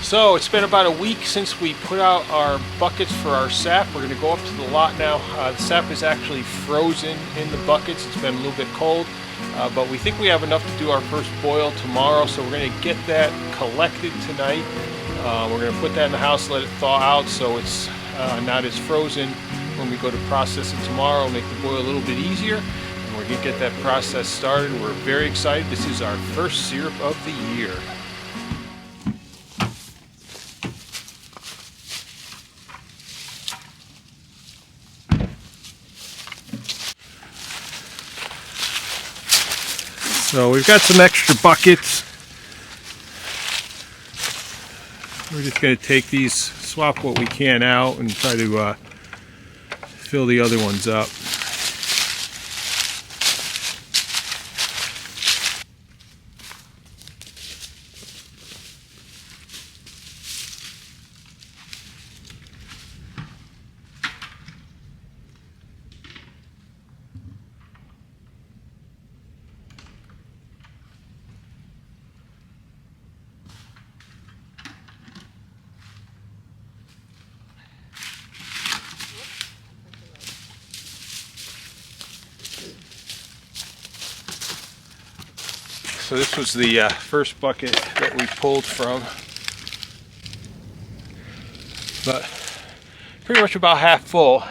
So it's been about a week since we put out our buckets for our sap. We're going to go up to the lot now. The sap is actually frozen in the buckets. It's been a little bit cold, but we think we have enough to do our first boil tomorrow. So we're going to get that collected tonight. We're going to put that in the house, let it thaw out so it's not as frozen when we go to process it tomorrow. Make the boil a little bit easier, and we're going to get that process started. We're very excited. This is our first syrup of the year. So we've got some extra buckets. We're just going to take these, swap what we can out, and try to fill the other ones up. So this was the first bucket that we pulled from, but pretty much about half full.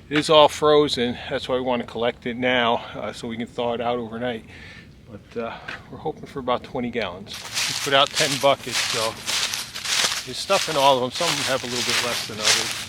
It is all frozen. That's why we want to collect it now, so we can thaw it out overnight. But we're hoping for about 20 gallons. We put out 10 buckets, so there's stuff in all of them. Some of them have a little bit less than others.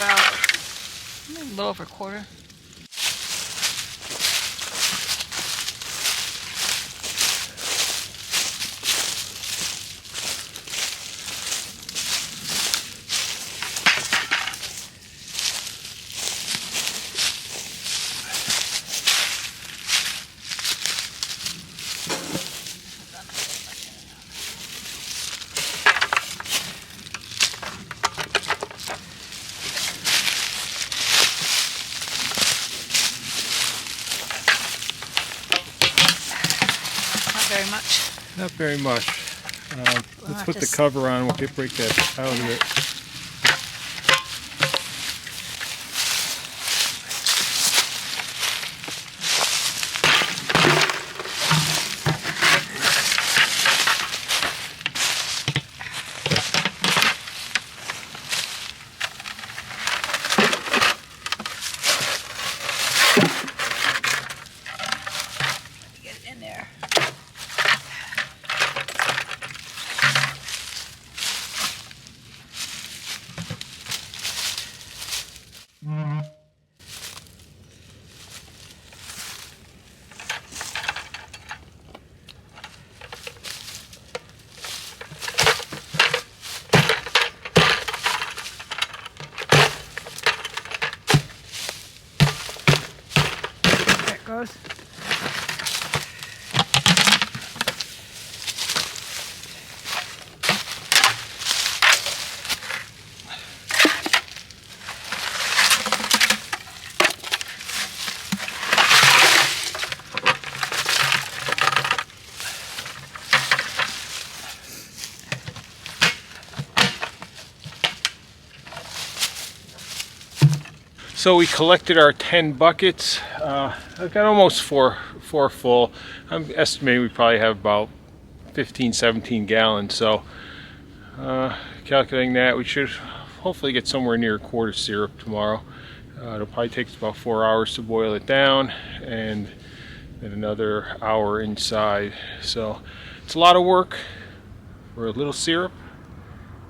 About a little over a quarter. Very much. Not very much. Let's put the cover on. We'll break that out of it. Get it in there. There it goes. So we collected our 10 buckets. I've got almost four full. I'm estimating we probably have about 15, 17 gallons. So calculating that, we should hopefully get somewhere near a quart of syrup tomorrow. It'll probably take us about 4 hours to boil it down, and then another hour inside. So it's a lot of work for a little syrup,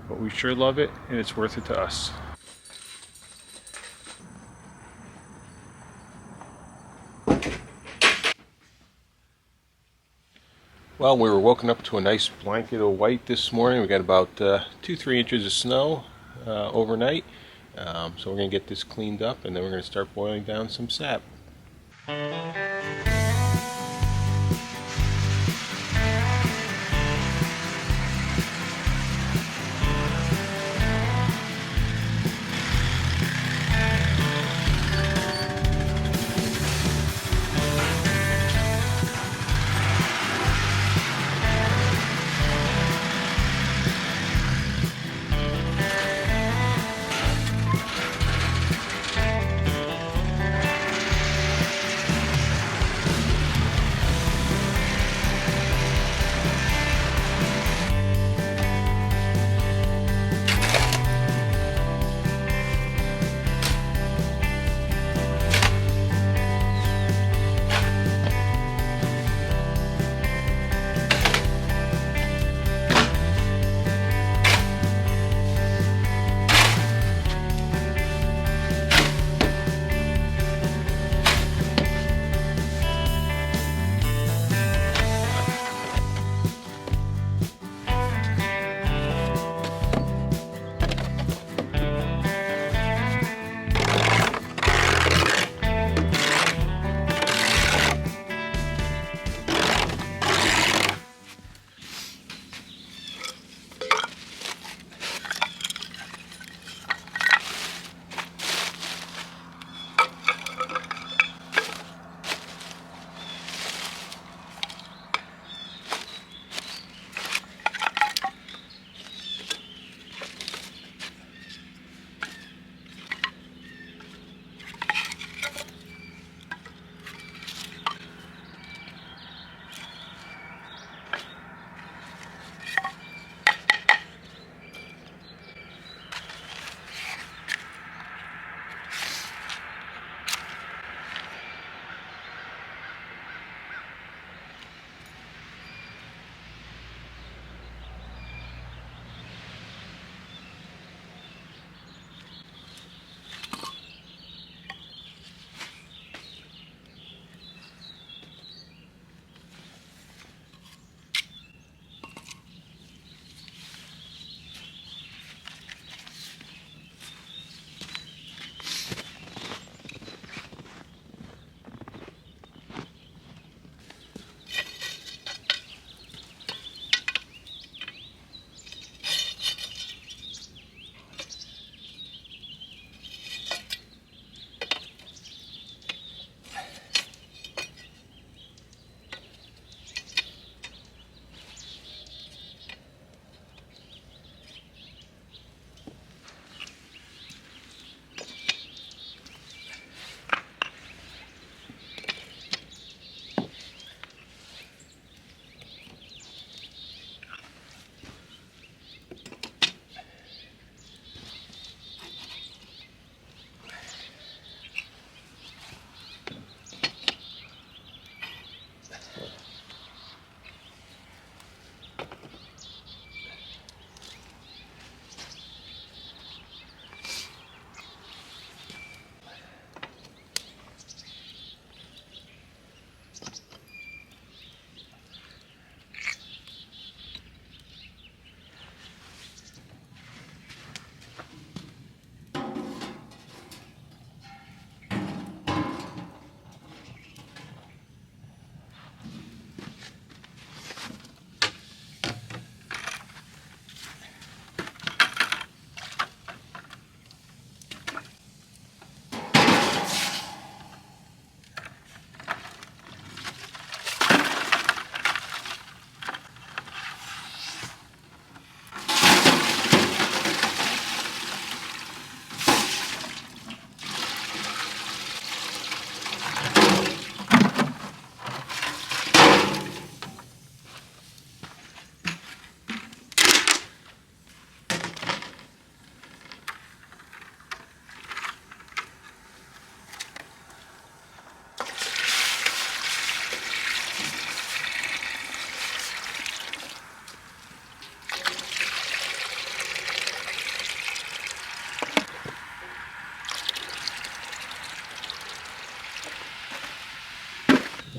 but we sure love it, and it's worth it to us. Well, we were woken up to a nice blanket of white this morning. We got about 2-3 inches of snow overnight. So we're going to get this cleaned up, and then we're going to start boiling down some sap.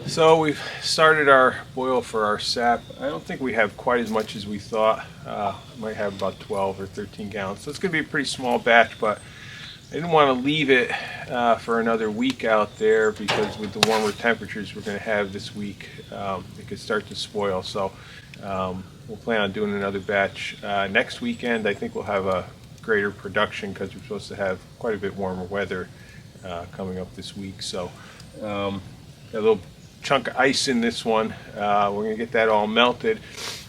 So we've started our boil for our sap. I don't think we have quite as much as we thought. Might have about 12 or 13 gallons. So it's going to be a pretty small batch, but I didn't want to leave it for another week out there because with the warmer temperatures we're going to have this week, it could start to spoil. So we'll plan on doing another batch next weekend. I think we'll have a greater production because we're supposed to have quite a bit warmer weather coming up this week. So got a little chunk of ice in this one. We're going to get that all melted.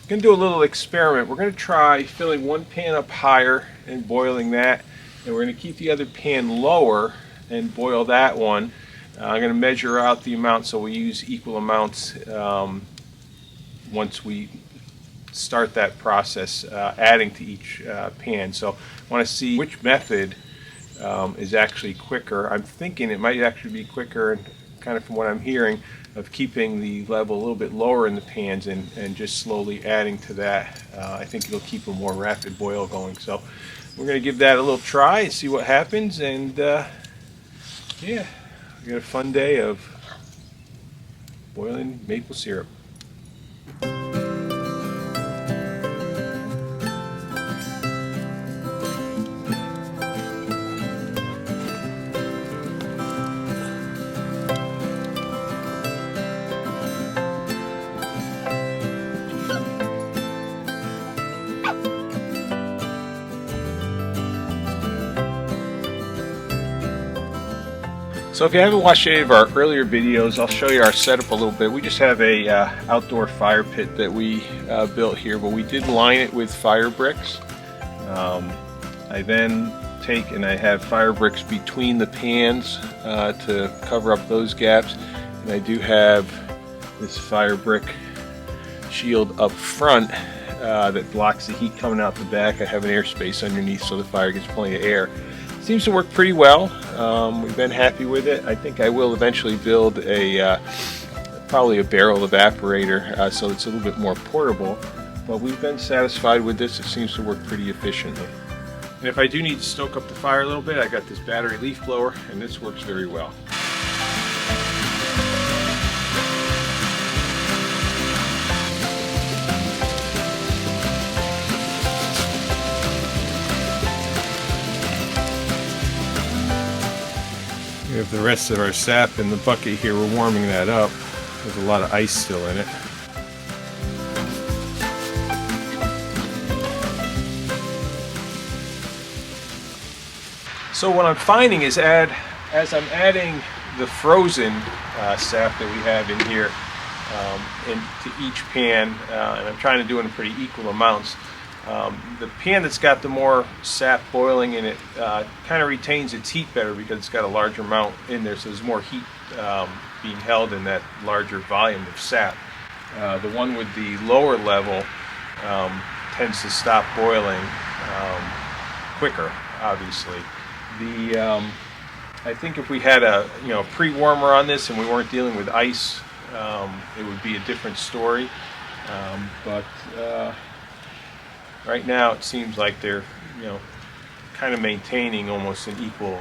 Going to do a little experiment. We're going to try filling one pan up higher and boiling that, and we're going to keep the other pan lower and boil that one. I'm going to measure out the amount so we use equal amounts once we start that process, adding to each pan. So I want to see which method is actually quicker. I'm thinking it might actually be quicker, and kind of from what I'm hearing, of keeping the level a little bit lower in the pans and just slowly adding to that. I think it'll keep a more rapid boil going. So we're going to give that a little try and see what happens. And yeah, we got a fun day of boiling maple syrup. So if you haven't watched any of our earlier videos, I'll show you our setup a little bit. We just have a outdoor fire pit that we built here, but we did line it with fire bricks. I then take and I have fire bricks between the pans to cover up those gaps, and I do have this fire brick shield up front that blocks the heat coming out the back. I have an air space underneath so the fire gets plenty of air. Seems to work pretty well. We've been happy with it. I think I will eventually build a probably a barrel evaporator so it's a little bit more portable, but we've been satisfied with this. It seems to work pretty efficiently. And if I do need to stoke up the fire a little bit, I got this battery leaf blower, and this works very well. We have the rest of our sap in the bucket here. We're warming that up. There's a lot of ice still in it. So what I'm finding is as I'm adding the frozen sap that we have in here into each pan, and I'm trying to do it in pretty equal amounts, the pan that's got the more sap boiling in it kind of retains its heat better because it's got a larger amount in there, so there's more heat being held in that larger volume of sap. The one with the lower level tends to stop boiling quicker, obviously. I think if we had a pre-warmer on this and we weren't dealing with ice, it would be a different story. But right now it seems like they're kind of maintaining almost an equal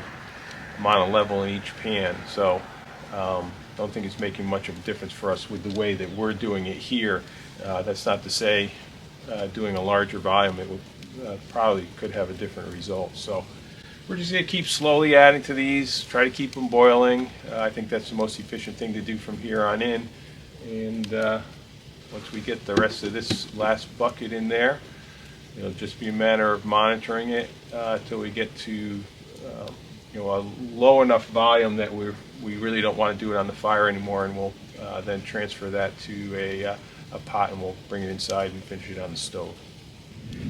amount of level in each pan. So don't think it's making much of a difference for us with the way that we're doing it here. That's not to say doing a larger volume it would probably could have a different result. So we're just going to keep slowly adding to these, try to keep them boiling. I think that's the most efficient thing to do from here on in. And once we get the rest of this last bucket in there, it'll just be a matter of monitoring it till we get to a low enough volume that we really don't want to do it on the fire anymore, and we'll then transfer that to a pot and we'll bring it inside and finish it on the stove.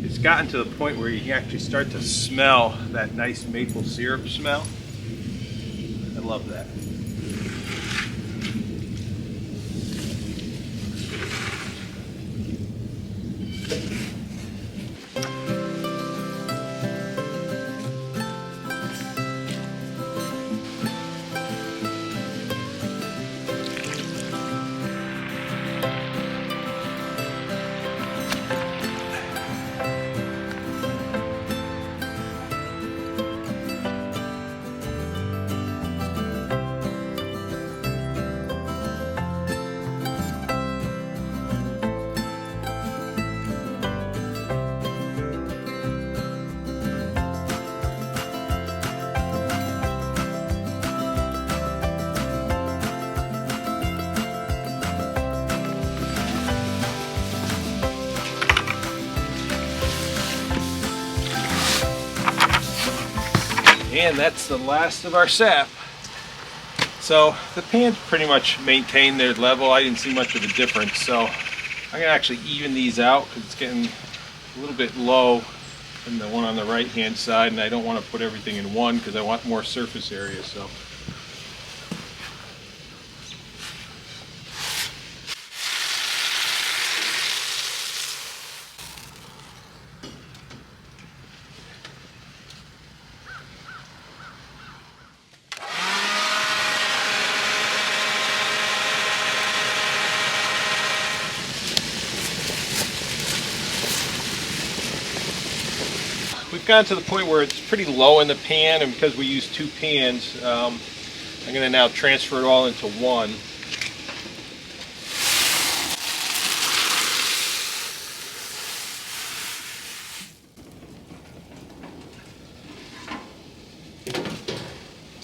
It's gotten to the point where you can actually start to smell that nice maple syrup smell. I love that. And that's the last of our sap. So the pans pretty much maintain their level. I didn't see much of a difference. So I'm gonna actually even these out because it's getting a little bit low in the one on the right hand side, and I don't want to put everything in one because I want more surface area. So we've gotten to the point where it's pretty low in the pan, and because we use two pans, I'm going to now transfer it all into one.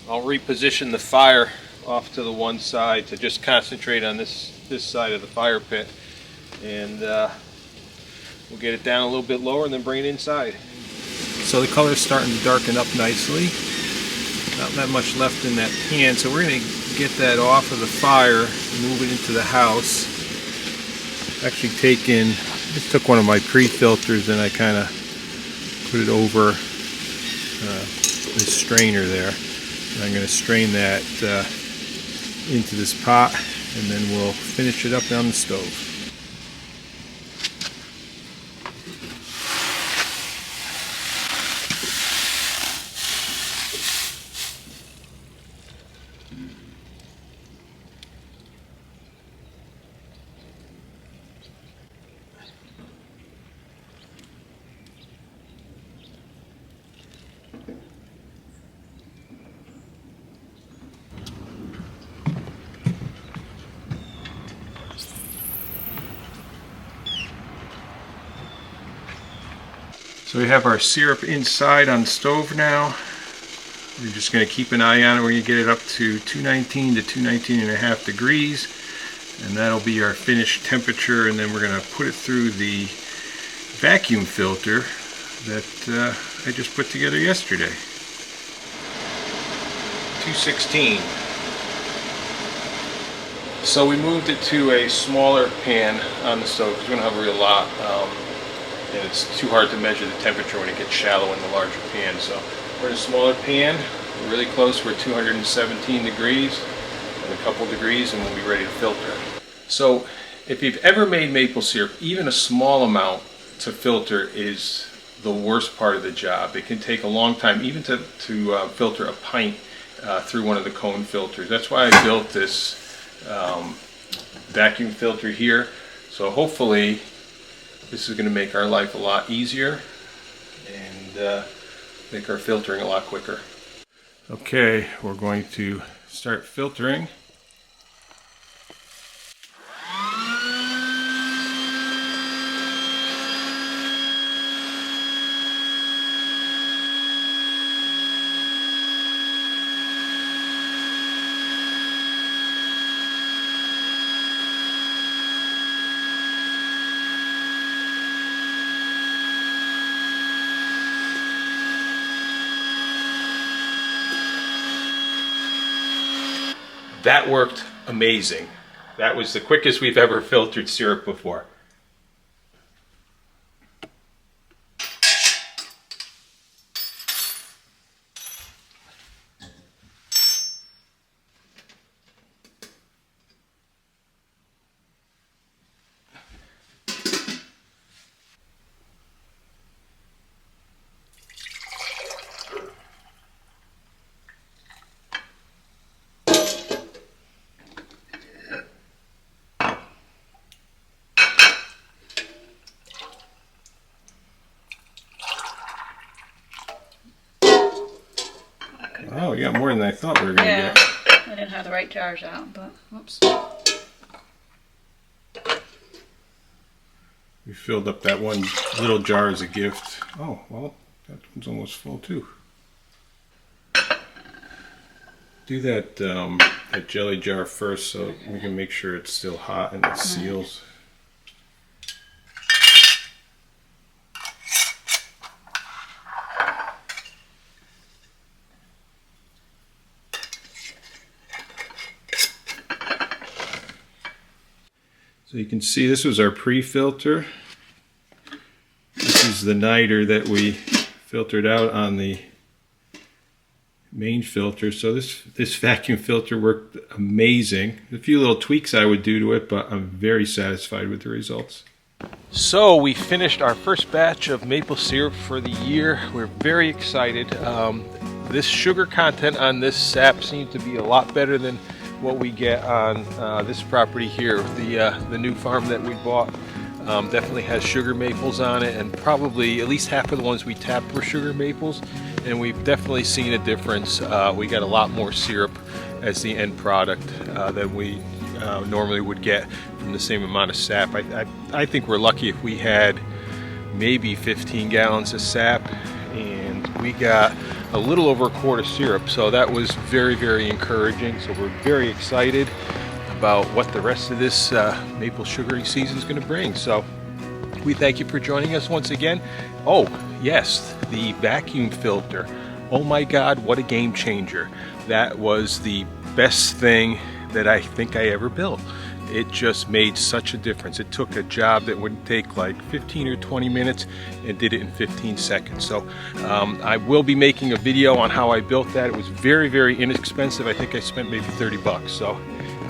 I'll reposition the fire off to the one side to just concentrate on this side of the fire pit, and we'll get it down a little bit lower and then bring it inside. So the color's starting to darken up nicely. Not that much left in that pan, so we're going to get that off of the fire and move it into the house. Actually just took one of my pre-filters and I kind of put it over the strainer there. And I'm going to strain that into this pot, and then we'll finish it up on the stove. So we have our syrup inside on the stove now. We're just going to keep an eye on it. We're going to get it up to 219 to 219.5 degrees, and that'll be our finished temperature. And then we're going to put it through the vacuum filter that I just put together yesterday. 216. So we moved it to a smaller pan on the stove because we don't have a real lot. And it's too hard to measure the temperature when it gets shallow in the larger pan. So we're in a smaller pan, we're really close, we're at 217 degrees, and a couple degrees, and we'll be ready to filter it. So if you've ever made maple syrup, even a small amount to filter is the worst part of the job. It can take a long time, even to filter a pint through one of the cone filters. That's why I built this vacuum filter here. So hopefully this is going to make our life a lot easier and make our filtering a lot quicker. Okay, we're going to start filtering. That worked amazing. That was the quickest we've ever filtered syrup before. Oh, we got more than I thought we were going to get. I didn't have the right jars out, but whoops. We filled up that one little jar as a gift. Oh, well, that one's almost full too. Do that, that jelly jar first so we can make sure it's still hot and it seals. So you can see this was our pre-filter. This is the niter that we filtered out on the main filter. So this vacuum filter worked amazing. A few little tweaks I would do to it, but I'm very satisfied with the results. So we finished our first batch of maple syrup for the year. We're very excited. This sugar content on this sap seems to be a lot better than what we get on this property here. The new farm that we bought definitely has sugar maples on it, and probably at least half of the ones we tapped were sugar maples, and we've definitely seen a difference. We got a lot more syrup as the end product than we normally would get from the same amount of sap. I think we're lucky if we had maybe 15 gallons of sap, and we got a little over a quart of syrup, so that was very, very encouraging. So we're very excited about what the rest of this maple sugaring season is going to bring. So we thank you for joining us once again. Oh yes, the vacuum filter. Oh my God, what a game changer. That was the best thing that I think I ever built. It just made such a difference. It took a job that would take like 15 or 20 minutes and did it in 15 seconds. So I will be making a video on how I built that. It was very, very inexpensive. I think I spent maybe 30 bucks. So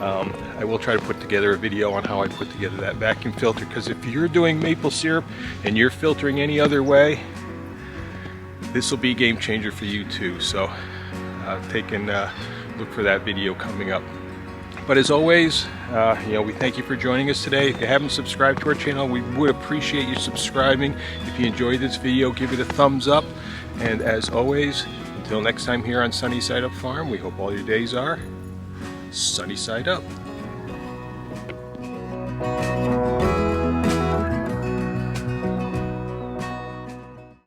I will try to put together a video on how I put together that vacuum filter, because if you're doing maple syrup and you're filtering any other way, this will be a game changer for you too. So take and look for that video coming up. But as always, we thank you for joining us today. If you haven't subscribed to our channel, we would appreciate you subscribing. If you enjoyed this video, give it a thumbs up. And as always, until next time here on Sunny Side Up Farm, we hope all your days are sunny side up.